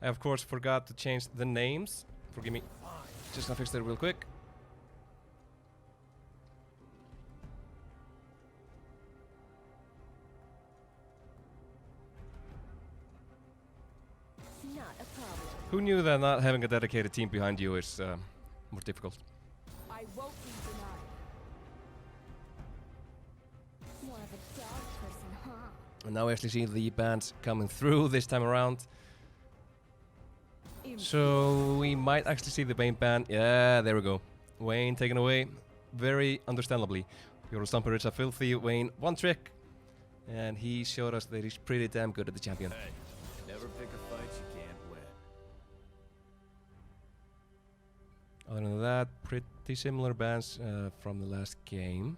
I of course forgot to change the names. Forgive me. Just gonna fix that real quick. Not a problem. Who knew that not having a dedicated team behind you is more difficult? I won't be denied. More of a dog person, huh? And now we actually see the bands coming through this time around. So we might actually see the main band. Yeah, there we go. Wayne taken away. Very understandably. Your Stumper is a filthy Wayne one trick. And he showed us that he's pretty damn good at the champion. Hey, never pick a fight you can't win. Other than that, pretty similar bands from the last game.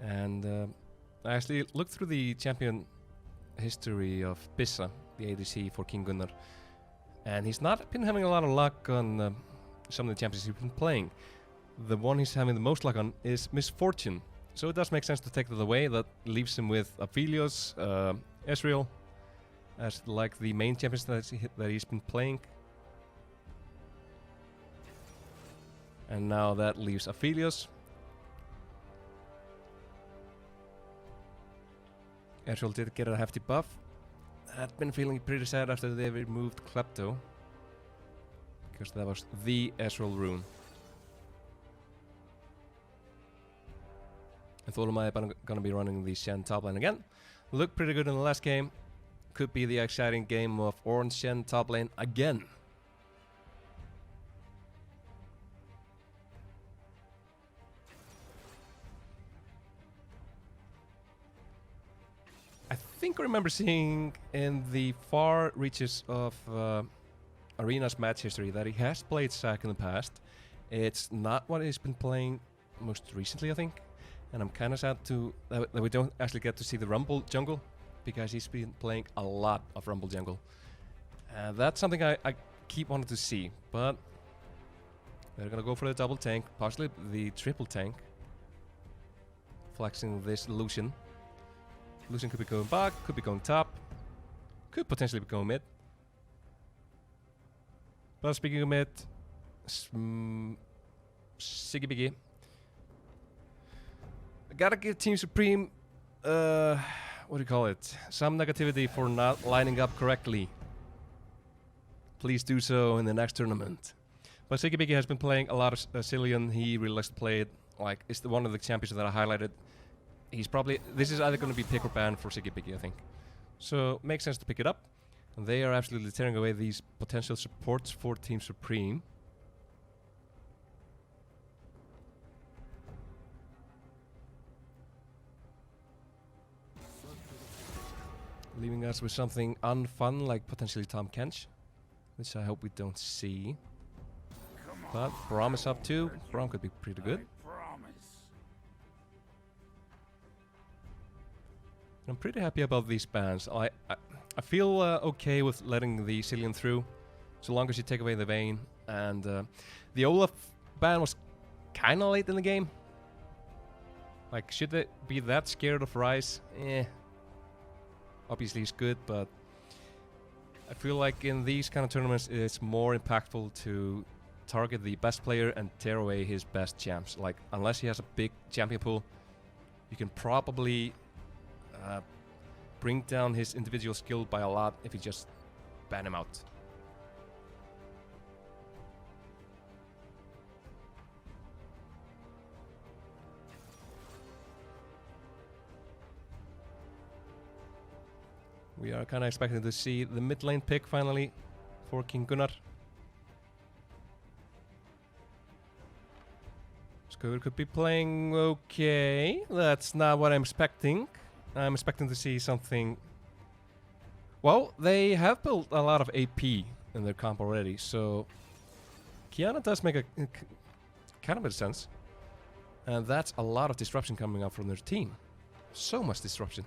And I actually looked through the champion history of Bissa, the ADC for King Gunnar. And he's not been having a lot of luck on some of the champions he's been playing. The one he's having the most luck on is Misfortune. So it does make sense to take that away. That leaves him with Aphelios, Ezreal, as like the main champions that he's been playing. And now that leaves Aphelios. Ezreal did get a hefty buff. I've been feeling pretty sad after they removed Klepto, because that was the Ezreal rune. And Thorlumai gonna be running the Shen top lane again. Looked pretty good in the last game. Could be the exciting game of Orange Shen top lane again. I think I remember seeing in the far reaches of Arena's match history that he has played Zac in the past. It's not what he's been playing most recently, I think. And I'm kind of sad that we don't actually get to see the Rumble jungle, because he's been playing a lot of Rumble jungle. That's something I keep wanting to see, but they're gonna go for the double tank, possibly the triple tank. Flexing this Lucian. Lucian could be going back, could be going top, could potentially be going mid. But speaking of mid, Siggy Biggy. I gotta give Team Supreme, what do you call it? Some negativity for not lining up correctly. Please do so in the next tournament. But Siggy Biggy has been playing a lot of Cillian. He really likes to play it. Like, it's one of the champions that I highlighted. He's probably, this is either going to be pick or ban for Siggy Biggy, I think. So, makes sense to pick it up. And they are absolutely tearing away these potential supports for Team Supreme. Leaving us with something unfun, like potentially Tom Kench, which I hope we don't see. But Braum is up too. Braum could be pretty good. I'm pretty happy about these bans. I feel okay with letting the Cillian through, so long as you take away the Vayne. And the Olaf ban was kind of late in the game. Like, should they be that scared of Ryze? Obviously he's good, but I feel like in these kind of tournaments it's more impactful to target the best player and tear away his best champs. Like, unless he has a big champion pool, you can probably bring down his individual skill by a lot if you just ban him out. We are kind of expecting to see the mid lane pick finally for King Gunnar. Skur could be playing okay. That's not what I'm expecting. I'm expecting to see something. Well, they have built a lot of AP in their comp already, so Kiana does make a kind of a sense. And that's a lot of disruption coming up from their team. So much disruption.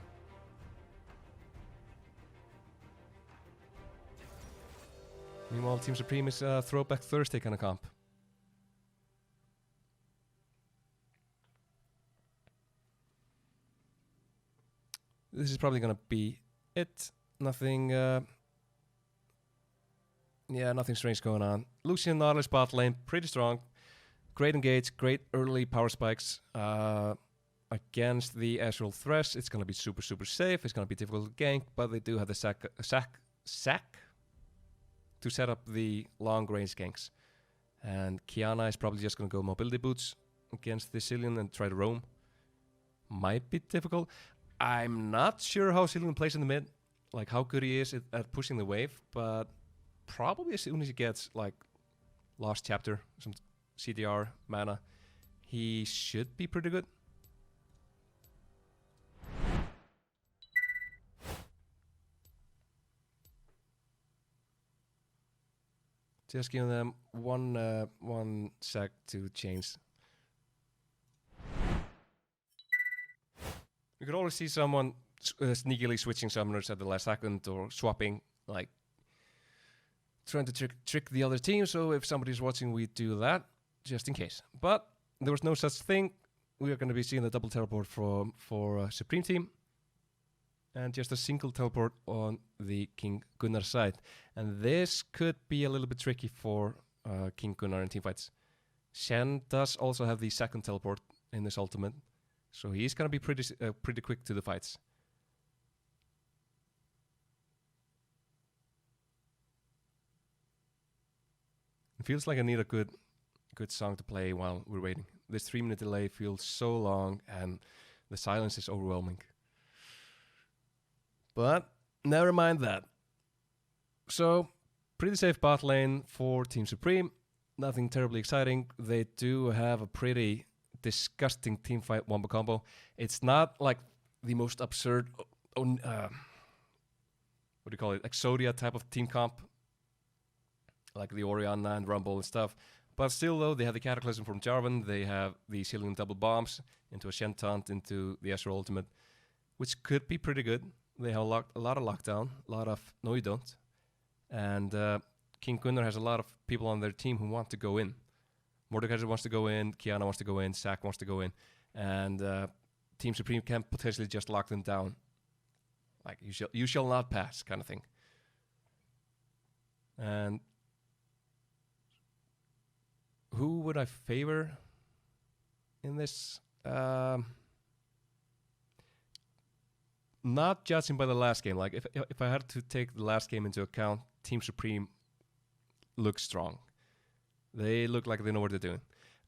Meanwhile, Team Supreme is a Throwback Thursday kind of comp. This is probably going to be it Nothing, yeah, nothing strange going on. Lucian Nautilus bot lane, pretty strong. Great engage, great early power spikes. Against the Azrael Thresh, it's going to be super, super safe. It's going to be difficult to gank, but they do have the sack to set up the long-range ganks. And Kiana is probably just going to go mobility boots against the Cillian and try to roam. Might be difficult. I'm not sure how Cillian plays in the mid, like how good he is at pushing the wave, but probably as soon as he gets like Lost Chapter, some CDR mana, he should be pretty good. Just giving them one sec to change. You could always see someone sneakily switching summoners at the last second or swapping, like trying to trick the other team. So if somebody's watching, we do that just in case. But there was no such thing. We are going to be seeing the double teleport for Supreme team. And just a single teleport on the King Gunnar side. And this could be a little bit tricky for King Gunnar in teamfights. Shen does also have the second teleport in his ultimate. So he's going to be pretty quick to the fights. It feels like I need a good song to play while we're waiting. This 3-minute delay feels so long and the silence is overwhelming. But never mind that. So, pretty safe bot lane for Team Supreme. Nothing terribly exciting. They do have a pretty disgusting teamfight wombo combo. It's not like the most absurd, what do you call it, Exodia type of team comp, like the Orianna and Rumble and stuff. But still, though, they have the Cataclysm from Jarvan. They have the Cillian double bombs into a Shen taunt into the Ezreal ultimate, which could be pretty good. They have a lot of lockdown, a lot of no you don't. And King Gunnar has a lot of people on their team who want to go in. Mordekaiser wants to go in, Kiana wants to go in, Zac wants to go in. And Team Supreme can potentially just lock them down. Like, you shall not pass kind of thing. And who would I favor in this? Not judging by the last game. Like if I had to take the last game into account, Team Supreme looks strong. They look like they know what they're doing.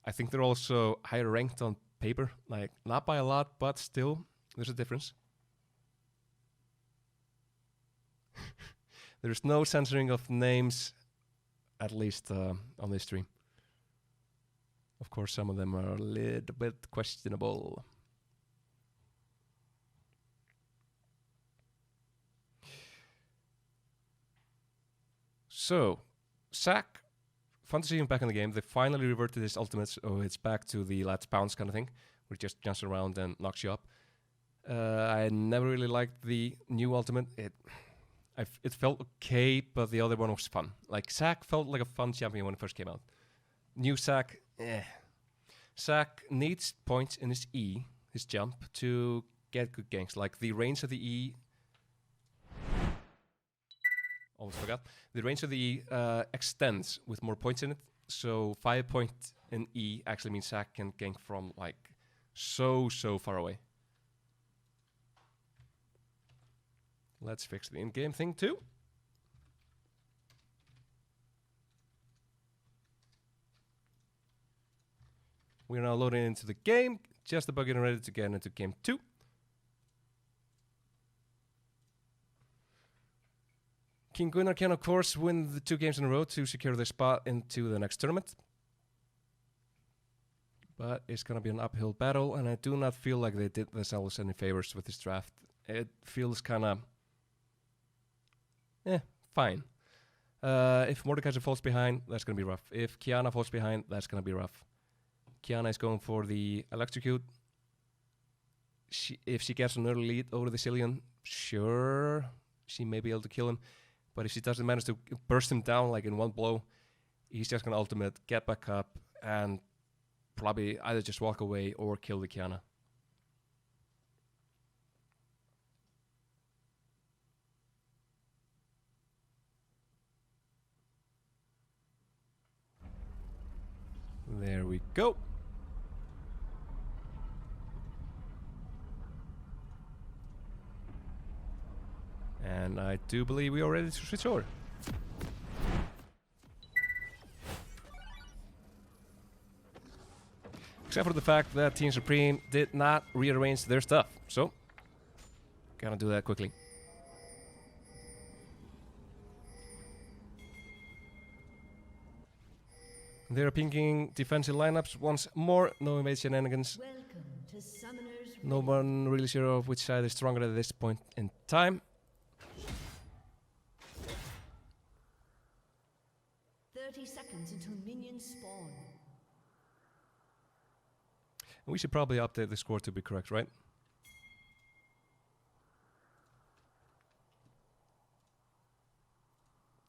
I think they're also higher ranked on paper. Like not by a lot, but still there's a difference. There's no censoring of names, at least on this stream. Of course, some of them are a little bit questionable. So, Zac, fun to see him back in the game. They finally reverted his ultimate, so it's back to the let's bounce kind of thing, where he just jumps around and knocks you up. I never really liked the new ultimate. It felt okay, but the other one was fun. Like, Zac felt like a fun champion when it first came out. New Zac, Zac needs points in his E, his jump, to get good ganks. Like, the range of the E... Almost forgot. The range of the E extends with more points in it. So 5 point in E actually means Zac can gank from like so far away. Let's fix the in-game thing too. We're now loading into the game. Just about getting ready to get into game 2. King Gunnar can, of course, win the 2 games in a row to secure their spot into the next tournament. But it's going to be an uphill battle, and I do not feel like they did themselves any favors with this draft. It feels kind of... fine. If Mordekaiser falls behind, that's going to be rough. If Kiana falls behind, that's going to be rough. Kiana is going for the Electrocute. If she gets an early lead over the Cillian, sure, she may be able to kill him. But if she doesn't manage to burst him down like in one blow, he's just going to ultimate, get back up, and probably either just walk away or kill the Kiana. There we go. And I do believe we are ready to switch over. Except for the fact that Team Supreme did not rearrange their stuff. So, gonna do that quickly. They're pinging defensive lineups once more. No invade shenanigans. No one really sure of which side is stronger at this point in time. 30 seconds until minions spawn. And we should probably update the score to be correct, right?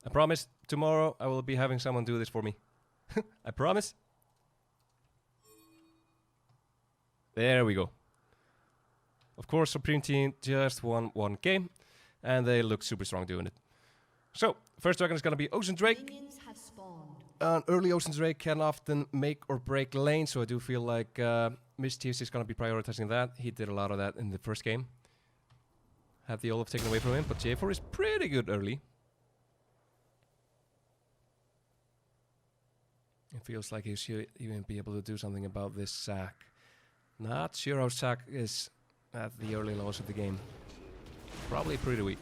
I promise tomorrow I will be having someone do this for me. I promise. There we go. Of course, Supreme Team just won one game, and they look super strong doing it. So, first dragon is gonna be Ocean Drake. Minions have spawned. An early Ocean Drake can often make or break lane, so I do feel like Mischief is gonna be prioritizing that. He did a lot of that in the first game. Had the Olaf taken away from him, but J4 is pretty good early. It feels like he should even be able to do something about this sack. Not sure how sack is at the early lows of the game. Probably pretty weak.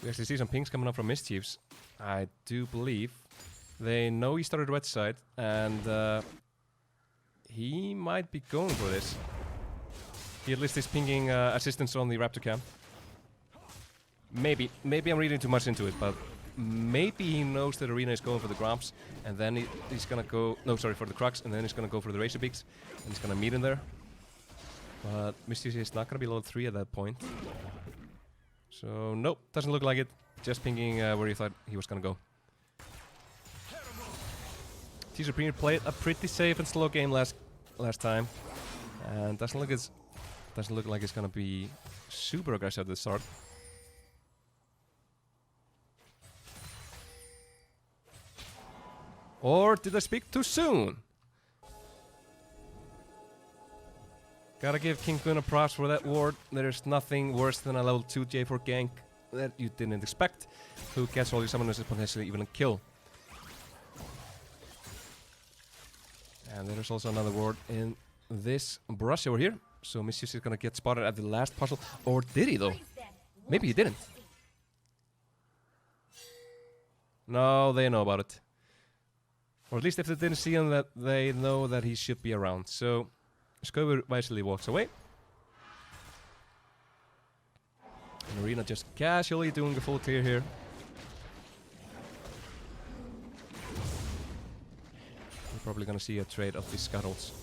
We actually see some pings coming up from Mischiefs. I do believe they know he started red side, and he might be going for this. He at least is pinging assistance on the Raptor cam. Maybe I'm reading too much into it, but maybe he knows that Arena is going for the Gromps, and then he's gonna go, no sorry, for the Crux, and then he's gonna go for the Razor Beaks, and he's gonna meet in there. But Mischief is not gonna be level 3 at that point. So nope, doesn't look like it. Just pinging where he thought he was gonna go. T Supreme played a pretty safe and slow game last time, and doesn't look like it's gonna be super aggressive at the start. Or did I speak too soon? Gotta give KINGGUNNAR props for that ward. There's nothing worse than a level 2 J4 gank that you didn't expect, who gets all your summoners and potentially even a kill. And there's also another ward in this brush over here. So Mischief is gonna get spotted at the last puzzle. Or did he though? Maybe he didn't. No, they know about it. Or at least if they didn't see him, that they know that he should be around. So Skover wisely walks away. And Arena just casually doing the full clear here. We're probably gonna see a trade of these scuttles.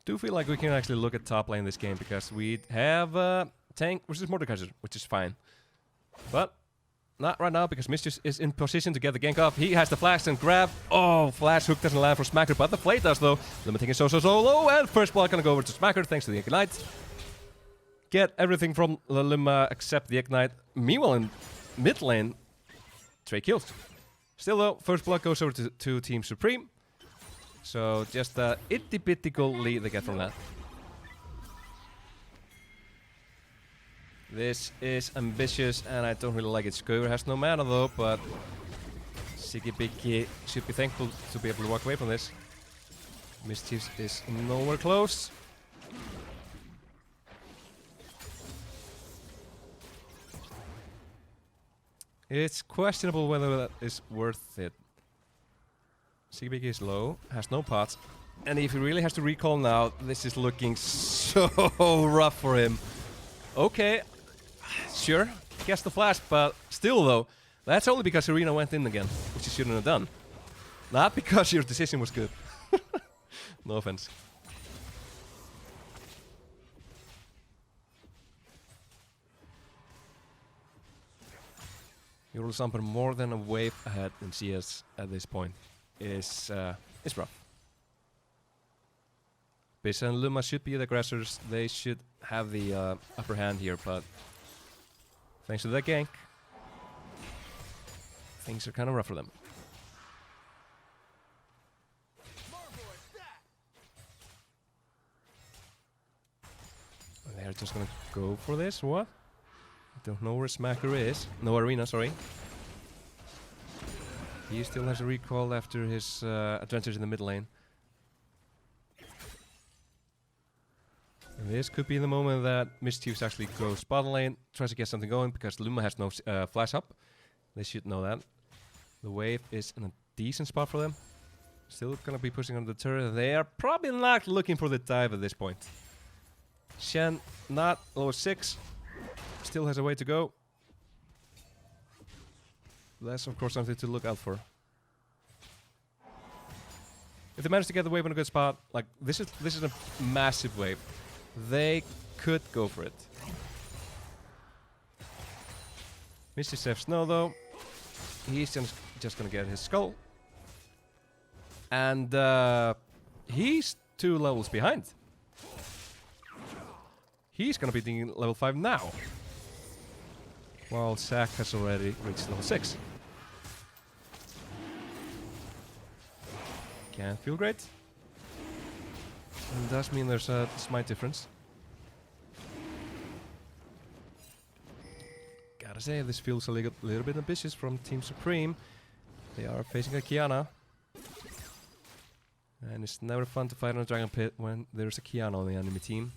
I do feel like we can actually look at top lane this game because we have tank versus Mordekaiser, which is fine. But not right now because Mischief is in position to get the gank off. He has the flash and grab. Oh, flash hook doesn't land for Smacker, but the play does though. Limiting is so low, and first blood gonna go over to Smacker thanks to the Ignite. Get everything from the Luma except the Ignite. Meanwhile in mid lane, Trey kills. Still though, first blood goes over to Team Supreme. So just a itty-bitty gold lead they get from that. This is ambitious and I don't really like it. Skover has no mana though, but Sigibiki should be thankful to be able to walk away from this. Mischief is nowhere close. It's questionable whether that is worth it. Sigibiki is low, has no pots, and if he really has to recall now, this is looking so rough for him. Okay, sure, gets the flash, but still though, that's only because Arena went in again, which he shouldn't have done. Not because your decision was good. No offense. Your Samper more than a wave ahead in CS at this point is rough. Bisa and Luma should be the aggressors. They should have the upper hand here, but thanks to that gank, things are kind of rough for them. They're just gonna go for this. What? Don't know where Smacker is. No, Arena, sorry. He still has a recall after his adventures in the mid lane. This could be the moment that Mischiefs actually goes bottom lane, tries to get something going because Luma has no flash up. They should know that. The wave is in a decent spot for them. Still gonna be pushing on the turret. They are probably not looking for the dive at this point. Shen, not level 6. Still has a way to go. That's of course something to look out for. If they manage to get the wave in a good spot, like this is a massive wave. They could go for it. Mr. Seth Snow though, he's just gonna get his skull. And he's 2 levels behind. He's gonna be doing level 5 now. While Zac has already reached level 6. Can't feel great. And does mean there's a smite difference. Gotta say, this feels a little bit ambitious from Team Supreme. They are facing a Kiana. And it's never fun to fight on a Dragon Pit when there's a Kiana on the enemy team.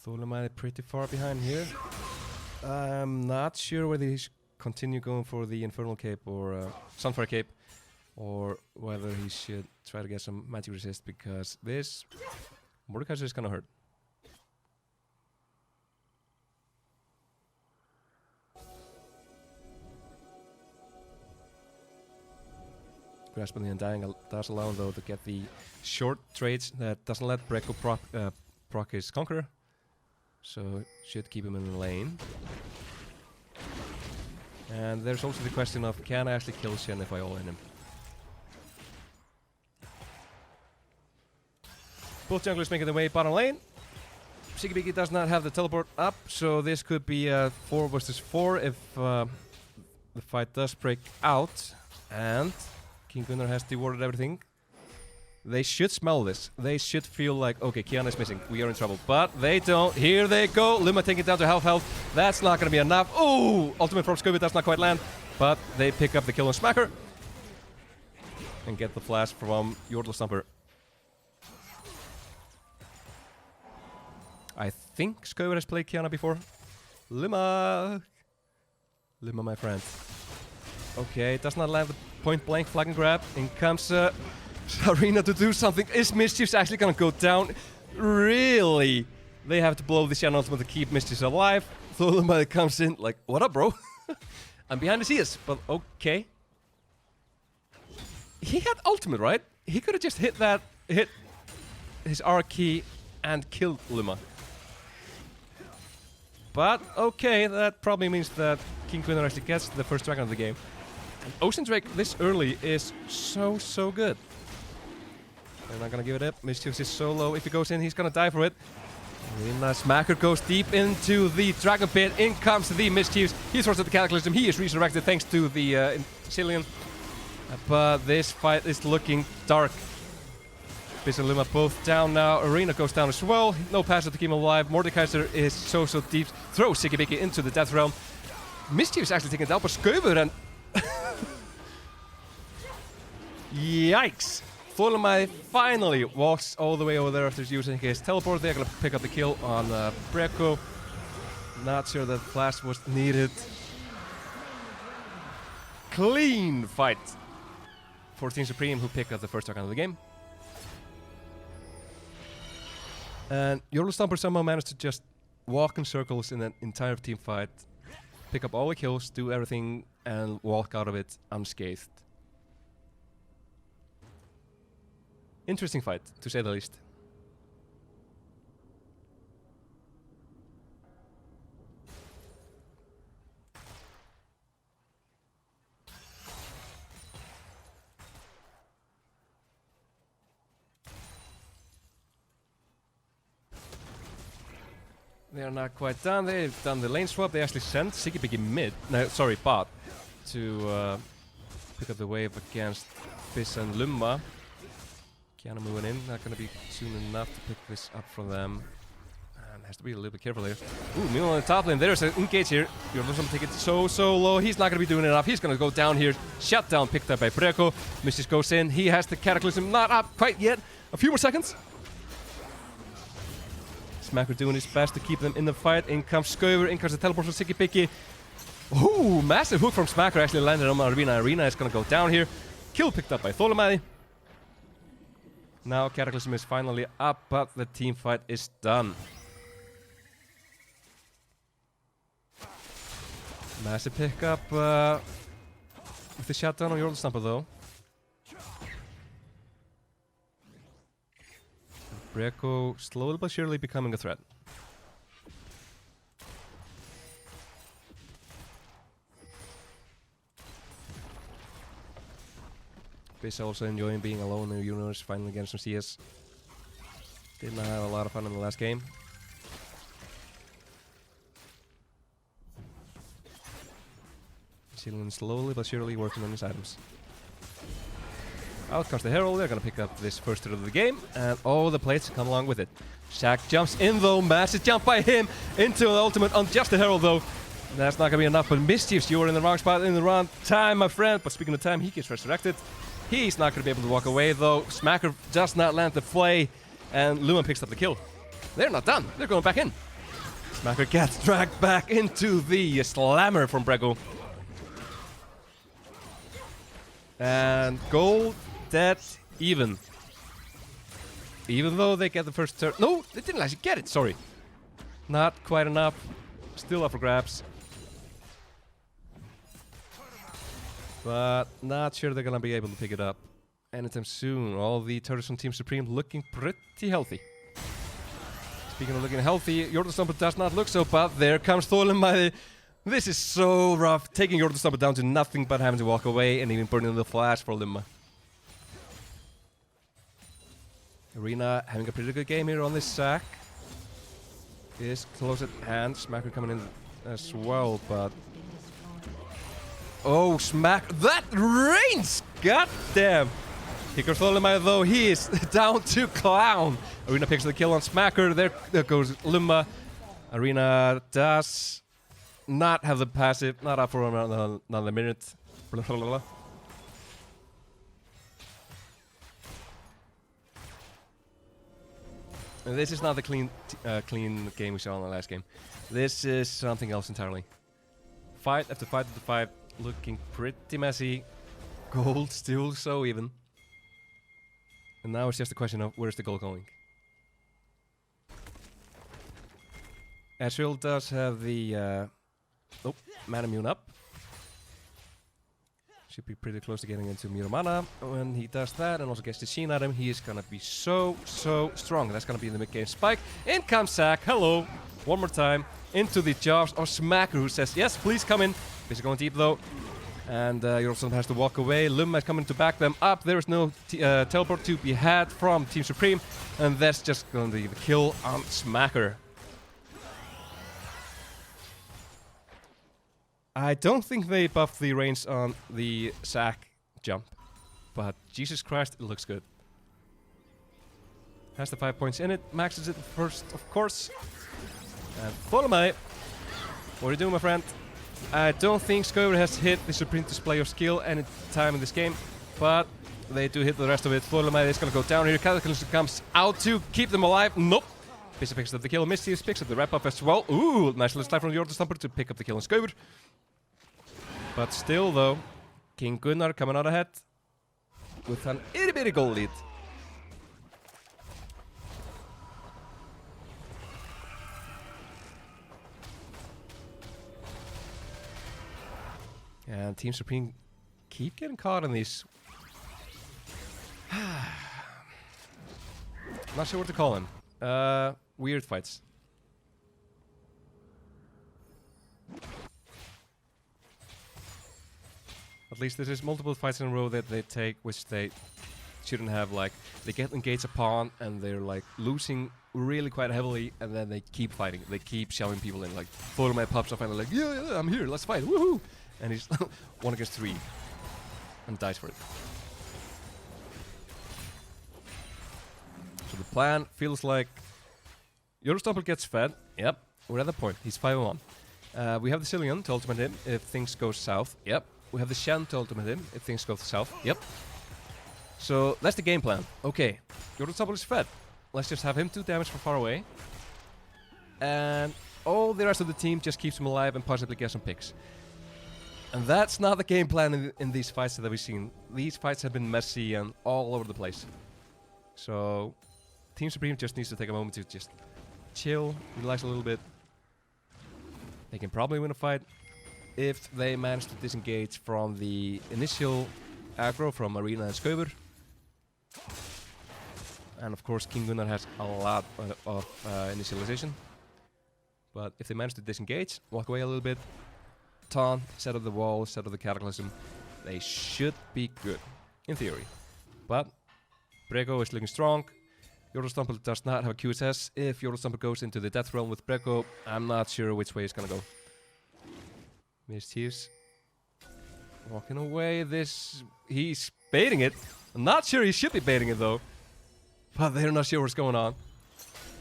Thulema pretty far behind here. I'm not sure whether he should continue going for the Infernal Cape or Sunfire Cape, or whether he should try to get some magic resist, because this Mordekaiser is gonna hurt. Grasp on the Undying does allow though to get the short trades that doesn't let Brecco proc his Conqueror. So should keep him in the lane. And there's also the question of, can I actually kill Shen if I all in him? Both junglers making their way bottom lane. Shigibiki does not have the teleport up, so this could be a 4 versus 4 if the fight does break out. And KINGGUNNAR has dewarded everything. They should smell this. They should feel like, okay, Kiana is missing. We are in trouble. But they don't. Here they go. Luma taking it down to half health. That's not going to be enough. Ooh! Ultimate from Scooby does not quite land. But they pick up the kill on Smacker. And get the flash from Yordle Stumper. I think Scooby has played Kiana before. Luma! Luma, my friend. Okay, does not land the point blank flag and grab. In comes Arena to do something. Is Mischiefs actually gonna go down? Really? They have to blow the Shen ultimate to keep Mischiefs alive. Thulema comes in like, what up, bro? I'm behind the scenes, but okay. He had ultimate, right? He could have just hit his R key and killed Luma. But okay, that probably means that KINGGUNNAR actually gets the first dragon of the game. And Ocean Drake this early is so good. They're not gonna give it up. Mischiefs is so low. If he goes in, he's gonna die for it. Smacker goes deep into the Dragon Pit. In comes the Mischiefs. He throws at the Cataclysm. He is resurrected thanks to the Cillian. But this fight is looking dark. Biz and Luma both down now. Arena goes down as well. No passive to keep him alive. Mordekaiser is so deep. Throws Sigibiki into the death realm. Mischief is actually taking it down, but Skeuver and... Yikes! Thorlemai finally walks all the way over there after using his teleport. They're gonna pick up the kill on Breko. Not sure that flash was needed. Clean fight for Team Supreme, who pick up the first target of the game. And Yordle Stomper somehow managed to just walk in circles in an entire team fight, pick up all the kills, do everything, and walk out of it unscathed. Interesting fight, to say the least. They are not quite done. They've done the lane swap. They actually sent Sigibiki mid. No, sorry, bot. To pick up the wave against Fizz and Lumma. Kiana moving in. Not going to be soon enough to pick this up from them. And has to be a little bit careful here. Ooh, Milo on the top lane. There's an engage here. You're going to take it so low. He's not going to be doing enough. He's going to go down here. Shut down, picked up by Breko. Mystics goes in. He has the Cataclysm. Not up quite yet. A few more seconds. Smacker doing his best to keep them in the fight. In comes Skeuver, in comes the teleport from Sigibiki. Ooh, massive hook from Smacker actually landed on Arena. Arena is gonna go down here. Kill picked up by Thorlemai. Now Cataclysm is finally up, but the team fight is done. Massive pickup with the shutdown on Yordle Stomper though. Breko slowly but surely becoming a threat. Biz also enjoying being alone in the universe, finally getting some CS. Did not have a lot of fun in the last game. Sealing slowly but surely working on his items. Out comes the Herald. They're gonna pick up this first turret of the game, and all the plates come along with it. Shaq jumps in though, massive jump by him into the ultimate on just the Herald though. That's not gonna be enough, but Mischiefs, you were in the wrong spot in the wrong time, my friend. But speaking of time, he gets resurrected. He's not gonna be able to walk away though. Smacker does not land the flay, and Lumen picks up the kill. They're not done. They're going back in. Smacker gets dragged back into the slammer from Breko. And gold. Dead even. Even though they get the first turn. No, they didn't actually get it, sorry. Not quite enough. Still up for grabs. But not sure they're gonna be able to pick it up anytime soon. All the turrets from Team Supreme looking pretty healthy. Speaking of looking healthy, Yordle Stomper does not look so bad. There comes Thorlemai. This is so rough. Taking Yordle Stomper down to nothing but having to walk away and even burning the flash for Lumma. Arena having a pretty good game here on this sack. Is close at hand. Smacker coming in as well, but... Oh, Smack! That rains! God damn! Here goes Thorlemai though, he is down to clown! Arena picks the kill on Smacker, there goes Lumma. Arena does not have the passive, not up for another minute. Blah, blah, blah. And this is not the clean game we saw in the last game. This is something else entirely. Fight after fight after fight, looking pretty messy. Gold still so even. And now it's just a question of where's the goal going. Ezreal does have the mana immune up. Should be pretty close to getting into Miramana. When he does that and also gets the Sheen at him, he is gonna be so strong. That's gonna be in the mid-game spike. In comes Zac, hello, one more time. Into the jaws of Smacker, who says, yes, please come in. He's going deep though. And Yorlson has to walk away. Lumma is coming to back them up. There is no teleport to be had from Team Supreme. And that's just gonna be the kill on Smacker. I don't think they buffed the range on the Zac jump, but Jesus Christ, it looks good. Has the 5 points in it. Maxes it first, of course. And Tholomai, what are you doing, my friend? I don't think Skover has hit the supreme display of skill any time in this game, but they do hit the rest of it. Tholomai is gonna go down here. Cataclysm comes out to keep them alive. Nope. Bishop picks up the kill. Mischief picks up the wrap up as well. Ooh, nice little slide from the Stomper to pick up the kill on Skover. But still, though, King Gunnar coming out ahead with an itty bitty goal lead. And Team Supreme keep getting caught in these. Not sure what to call them. Weird fights. At least this is multiple fights in a row that they take, which they shouldn't have. Like, they get engaged upon and they're like losing really quite heavily, and then they keep fighting. They keep shoving people in. Like, Tholomai pops up and they're like, yeah, I'm here, let's fight, woohoo! And he's 1 against 3 and dies for it. So the plan feels like Eurostomper gets fed. Yep, we're at the point. He's 5-1. We have the Cillian to ultimate him if things go south. Yep. We have the Shen to ultimate him if things go south. Yep. So that's the game plan. Okay, Eurostomper is fed. Let's just have him do damage from far away. And all the rest of the team just keeps him alive and possibly get some picks. And that's not the game plan in these fights that we've seen. These fights have been messy and all over the place. So Team Supreme just needs to take a moment to just chill, relax a little bit. They can probably win a fight if they manage to disengage from the initial aggro from Arena and Skover. And of course King Gunnar has a lot of initialization. But if they manage to disengage, walk away a little bit, taunt, set up the wall, set up the Cataclysm, they should be good, in theory. But Brego is looking strong. Eurostomper does not have a QSS. If Eurostomper goes into the Death Realm with Brego, I'm not sure which way it's gonna go. Mischiefs walking away. He's baiting it. I'm not sure he should be baiting it though, but they're not sure what's going on.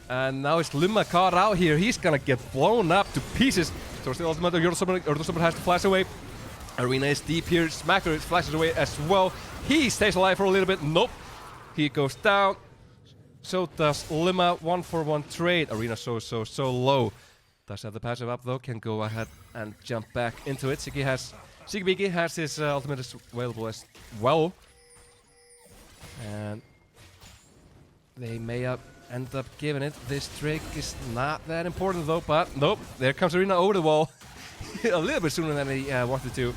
And now it's Lumma caught out here. He's gonna get blown up to pieces. Towards the ultimate, Eurostomper has to flash away. Arena is deep here. Smacker flashes away as well. He stays alive for a little bit. Nope. He goes down. So does Lumma. 1-for-1 trade. Arena so low. Does have the passive up though. Can go ahead and jump back into it. Sigibiki has his ultimate available as well. And they may end up giving it. This trick is not that important though, but nope. There comes Arena over the wall. A little bit sooner than he wanted to.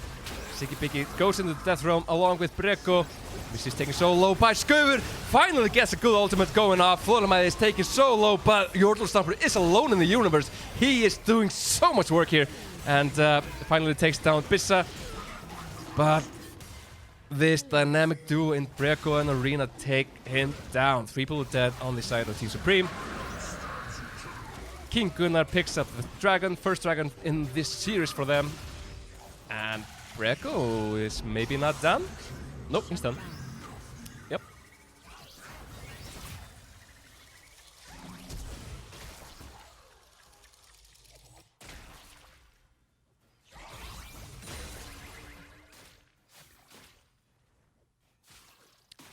Sigibiki goes into the Death Realm along with Breko. This is taken so low by Skover. Finally gets a good ultimate going off. Tholomai is taken so low, but Eurostomper is alone in the universe. He is doing so much work here. And finally takes down Bissa. But this dynamic duo in Breko and Arena take him down. 3 people dead on the side of Team Supreme. King Gunnar picks up the dragon, first dragon in this series for them. And Breko is maybe not done. Nope, he's done. Yep.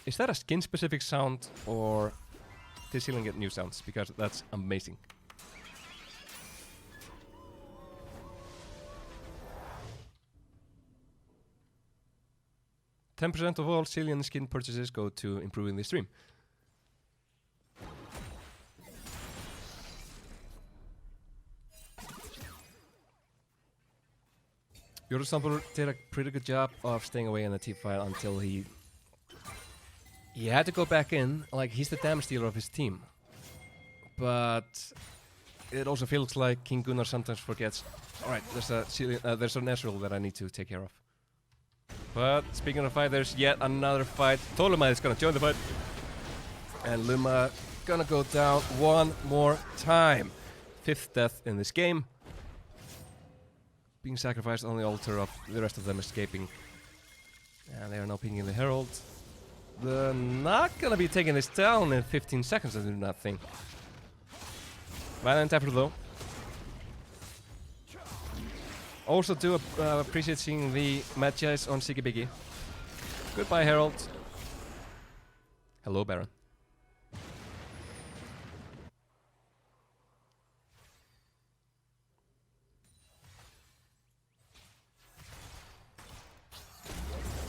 Is that a skin-specific sound, or did Ceiling get new sounds? Because that's amazing. %, of all Cillian skin purchases go to improving the stream. Eurostomper did a pretty good job of staying away in the team fight until he had to go back in. Like, he's the damage dealer of his team. But it also feels like King Gunnar sometimes forgets, alright, there's a natural that I need to take care of. But speaking of fight, there's yet another fight. Tholomai is gonna join the fight. And Lumma gonna go down one more time. 5th death in this game. Being sacrificed on the altar of the rest of them escaping. And they are now pinging the Herald. not gonna be taking this down in 15 seconds, I do not think. Violent effort though. Also do appreciate seeing the Magi's on Siggy Biggy. Goodbye, Herald. Hello, Baron.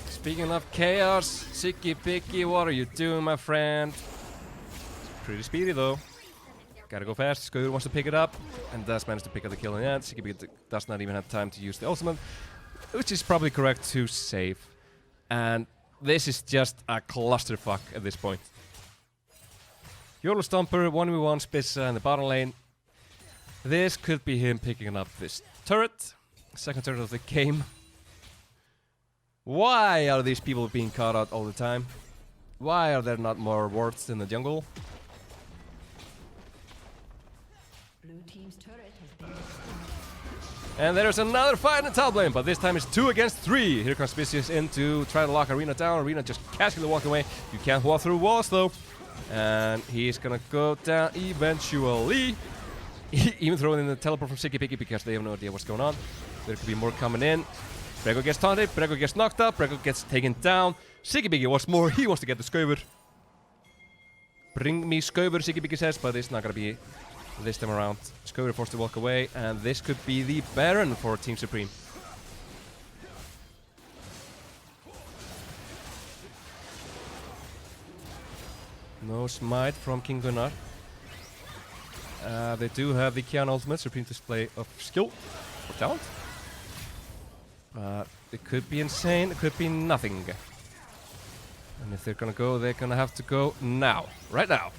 Speaking of chaos, Siggy Biggy, what are you doing, my friend? Pretty speedy though. Gotta go fast. Skøver wants to pick it up and does manage to pick up the kill in the end. Siggy Biggy does not even have time to use the ultimate, which is probably correct to save. And this is just a clusterfuck at this point. YOLO Stomper, 1v1 Spitza in the bottom lane. This could be him picking up this turret. Second turret of the game. Why are these people being caught out all the time? Why are there not more wards in the jungle? Blue team's turret has been destroyed. And there's another fight in the top lane, but this time it's 2 against 3. Here comes Vicious in to try to lock Arena down. Arena just casually walking away. You can't walk through walls though. And he's gonna go down eventually. Even throwing in the teleport from Siggy Biggy because they have no idea what's going on. There could be more coming in. Brego gets taunted, Brego gets knocked up, Brego gets taken down. Siggy Biggy wants more, he wants to get the Skøver. Bring me Skøver, Siggy Biggy says, but it's not gonna be this time around. Skøver forced to walk away, and this could be the Baron for Team Supreme. No smite from KINGGUNNAR. They do have the Kiana ultimate, supreme display of skill or talent. It could be insane, it could be nothing. And if they're gonna go, they're gonna have to go now. Right now.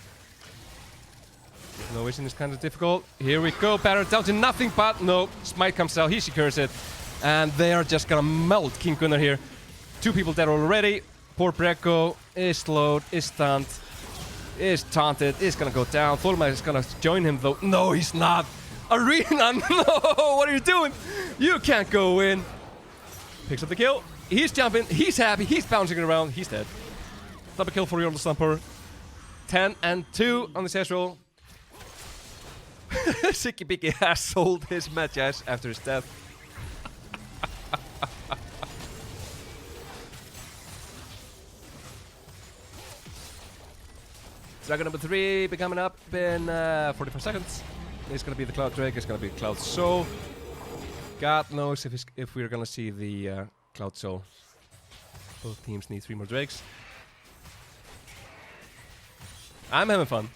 No vision is kind of difficult. Here we go, Baron down to nothing, but no. Smite comes out, he secures it. And they are just gonna melt KINGGUNNAR here. 2 people dead already. Poor Breko is slowed, is stunned, is taunted, is gonna go down. Thorma is gonna join him though. No, he's not. Arena, no! What are you doing? You can't go in. Picks up the kill. He's jumping. He's happy. He's bouncing around. He's dead. Double kill for YOLO Stomper. 10 and 2 on the CS roll. Siggy Biggy has sold his Magi's after his death. Dragon number 3 be coming up in 45 seconds. It's gonna be the Cloud Drake. It's gonna be Cloud Soul. God knows if we're gonna see the Cloud Soul. Both teams need 3 more Drakes. I'm having fun.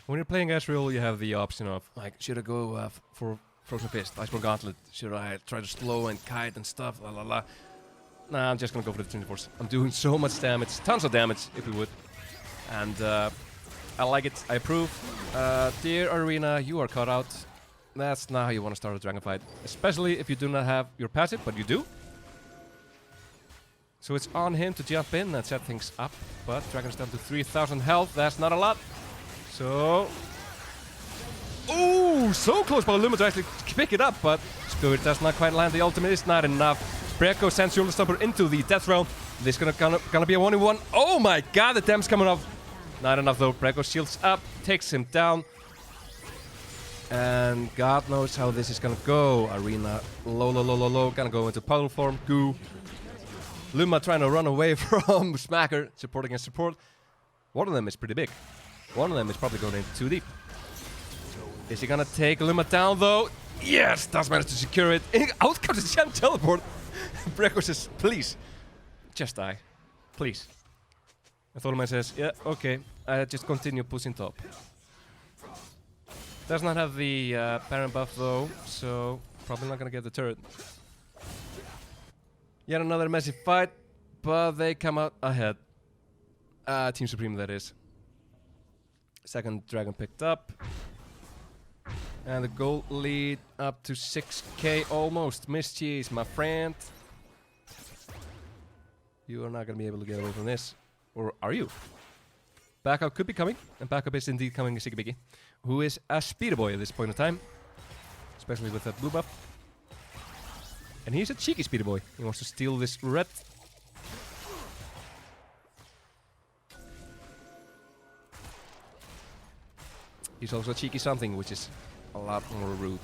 When you're playing Ezreal, you have the option of, like, should I go for Frozen Fist, Iceborne Gauntlet? Should I try to slow and kite and stuff, la la la? Nah, I'm just gonna go for the Trinity Force. I'm doing so much damage, tons of damage, if we would. And I like it, I approve. Dear Arena, you are caught out. That's not how you want to start a dragon fight. Especially if you do not have your passive, but you do. So it's on him to jump in and set things up. But Dragon's down to 3,000 health, that's not a lot. So... Ooh, so close by Luma to actually pick it up, but Skøver does not quite land. The ultimate is not enough. Breko sends YOLO Stomper into the death realm. This is gonna be a 1v1. Oh my god, the damage coming off. Not enough though. Breko shields up, takes him down. And God knows how this is gonna go. Arena low. Gonna go into puddle form. Goo. Luma trying to run away from Smacker. Support against support. One of them is pretty big. One of them is probably going in too deep. Is he gonna take Luma down though? Yes! Does manage to secure it. Out comes the Shen teleport. Breko says, please. Just die. Please. And Thorman says, yeah, okay. Just continue pushing top. Does not have the Baron buff though, so probably not gonna get the turret. Yet another massive fight, but they come out ahead. Team Supreme, that is. Second dragon picked up. And the gold lead up to 6k almost. Mischies, my friend. You are not gonna be able to get away from this. Or are you? Backup could be coming, and backup is indeed coming Sigibigi, who is a speeder boy at this point in time, especially with that blue buff. And he's a cheeky speeder boy. He wants to steal this red. He's also a cheeky something, which is a lot more rude.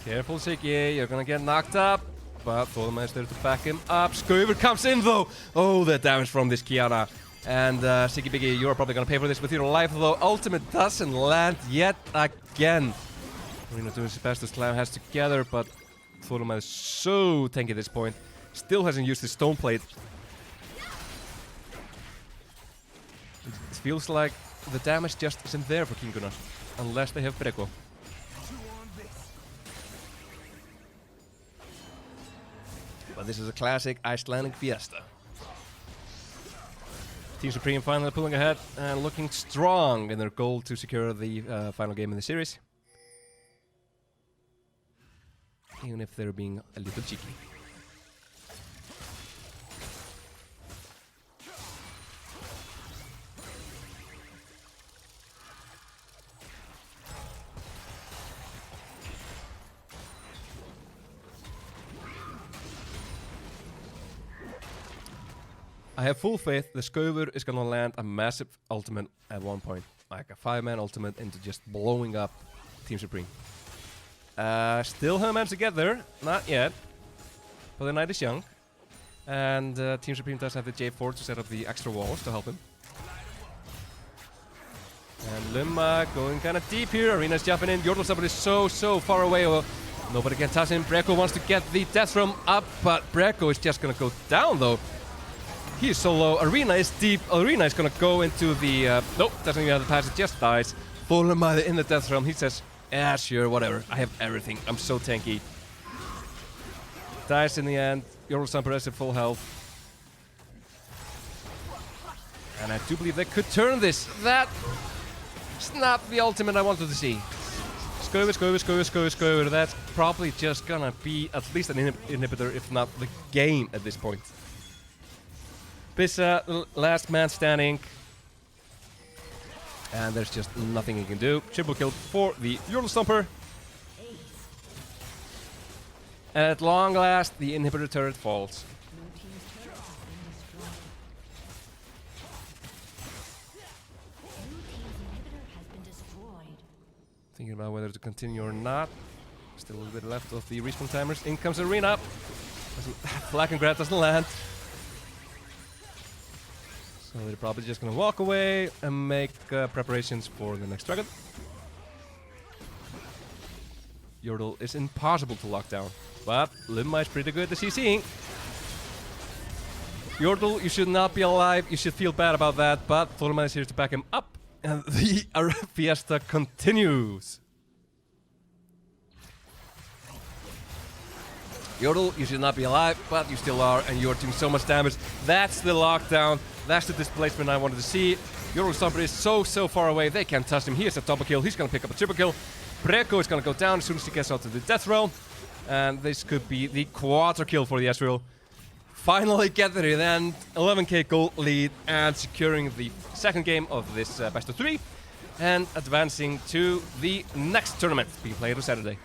Careful, Siggy, you're gonna get knocked up. But Thorma is there to back him up. Skøver comes in though! Oh, the damage from this Kiana. And Siggy Biggy, you're probably gonna pay for this with your life, though. Ultimate doesn't land yet again. Arena doing his best to slam heads together, but Thorma is so tanky at this point. Still hasn't used his stone plate. It feels like the damage just isn't there for KINGGUNNAR, unless they have Breko. But this is a classic Icelandic fiesta. Team Supreme finally pulling ahead and looking strong in their goal to secure the final game in the series. Even if they're being a little cheeky. I have full faith the Skøver is gonna land a massive ultimate at one point. Like a 5-man ultimate into just blowing up Team Supreme. Still haven't managed to get there. Not yet. But the night is young. And Team Supreme does have the J4 to set up the extra walls to help him. And Lumma going kind of deep here. Arena's jumping in. Yordle is so far away. Well, nobody can touch him. Breko wants to get the death throw up, but Breko is just gonna go down though. He is so low. Arena is deep. Arena is gonna go into the... nope, doesn't even have the pass. It just dies. Thorma in the death realm. He says, yeah, sure, whatever. I have everything. I'm so tanky. Dies in the end. Yordle Stamper is at full health. And I do believe they could turn this. That's not the ultimate I wanted to see. Skøver. That's probably just gonna be at least an inhibitor, if not the game at this point. Bissa, last man standing. And there's just nothing he can do. Triple kill for the Yordle Stomper. At long last, the inhibitor turret falls. Thinking about whether to continue or not. Still a little bit left of the respawn timers. In comes Arena. Flag and grab doesn't land. So they're probably just gonna walk away and make preparations for the next dragon. Yordle is impossible to lock down, but Lumma is pretty good at CCing. Yordle, you should not be alive, you should feel bad about that, but Thorma is here to back him up, and the fiesta continues. Yordle, you should not be alive, but you still are, and you're doing so much damage. That's the lockdown. That's the displacement I wanted to see. Yordle Stomper is so far away, they can't touch him. He has a double kill, he's gonna pick up a triple kill. Breko is gonna go down as soon as he gets out to the death realm. And this could be the quadra kill for the Ezreal. Finally get there then, 11k gold lead and securing the second game of this best of 3. And advancing to the next tournament being played on Saturday.